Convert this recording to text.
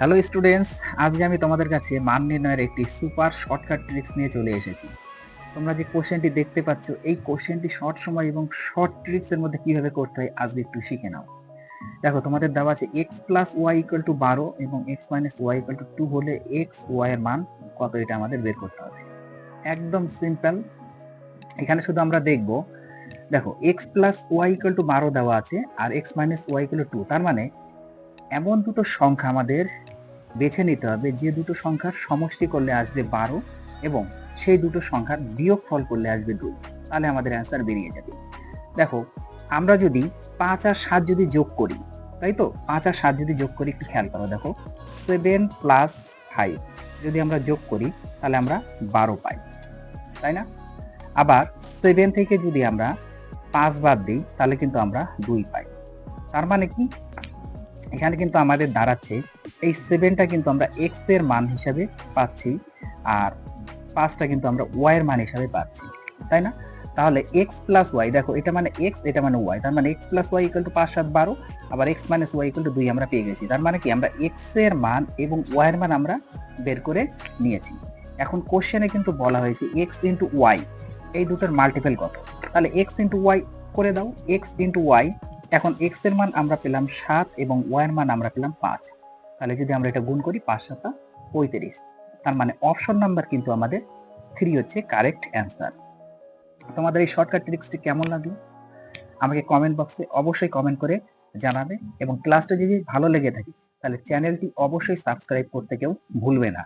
Hello students, আজকে আমি তোমাদের কাছে মান নির্ণয়ের একটি সুপার শর্টকাট ট্রিক্স নিয়ে চলে এসেছি। তোমরা যে কোশ্চেনটি দেখতে পাচ্ছ, এই কোশ্চেনটি শর্ট সময় এবং শর্ট ট্রিক্স এর মধ্যে কিভাবে করতে হয় আজকে একটু শিখে নাও। দেখো, তোমাদের দেওয়া আছে x plus y equal to 12 এবং x minus y equal to 2 হলে x y এর মান কত, এটা আমাদের বের করতে হবে। একদম সিম্পল। এখানে শুধু আমরা দেখব, দেখো x plus y equal to 12 দেওয়া আছে আর x minus y equal to 2, তার মানে এমন দুটো সংখ্যা আমাদের বেছে নিতে হবে যে দুটো সংখ্যার সমষ্টি করলে আসবে 12 এবং সেই দুটো সংখ্যার বিয়োগফল করলে আসবে 2, তাহলে আমাদের অ্যান্সার বেরিয়ে যাবে। দেখো, আমরা যদি 5 আর 7 যদি যোগ করি, তাই তো 5 আর 7 যদি যোগ করি, একটু খেয়াল করো, দেখো 7 প্লাস 5 যদি আমরা যোগ করি তাহলে আমরা 12 পাই, তাই না? আবার 7 থেকে যদি আমরা 5 বাদ দিই তাহলে কিন্তু আমরা 2 পাই। তার মানে কি, এখানে কিন্তু আমাদের দাঁড়াচ্ছে এই 7টা কিন্তু আমরা x এর মান হিসাবে পাচ্ছি আর 5টা কিন্তু আমরা y এর মান হিসাবে পাচ্ছি, তাই না? তাহলে x প্লাস y, দেখো এটা মানে x, এটা মানে y, তার মানে x plus y equal to 5 7 12, আবার x minus y equal to 2 আমরা পেয়ে গেছি। তার মানে কি, আমরা x এর মান এবং y এর মান আমরা বের করে নিয়েছি। এখন কোশ্চেনে কিন্তু বলা হয়েছে x ইনটু y, এই দুটোর মাল্টিপল কত, তাহলে x ইনটু y করে দাও। x ইনটু y, এখন x এর মান আমরা পেলাম 7 এবং y এর মান আমরা পেলাম 5, তাহলে যদি আমরা এটা গুণ করি 5 7 35, তার মানে অপশন নাম্বার কিন্তু আমাদের 3 হচ্ছে কারেক্ট অ্যান্সার। তোমাদের এই শর্টকাট ট্রিক্সটি কেমন লাগলো আমাকে কমেন্ট বক্সে অবশ্যই কমেন্ট করে জানাবে, এবং ক্লাসটা যদি ভালো লেগে থাকে তাহলে চ্যানেলটি অবশ্যই সাবস্ক্রাইব করতে কেউ ভুলবে না।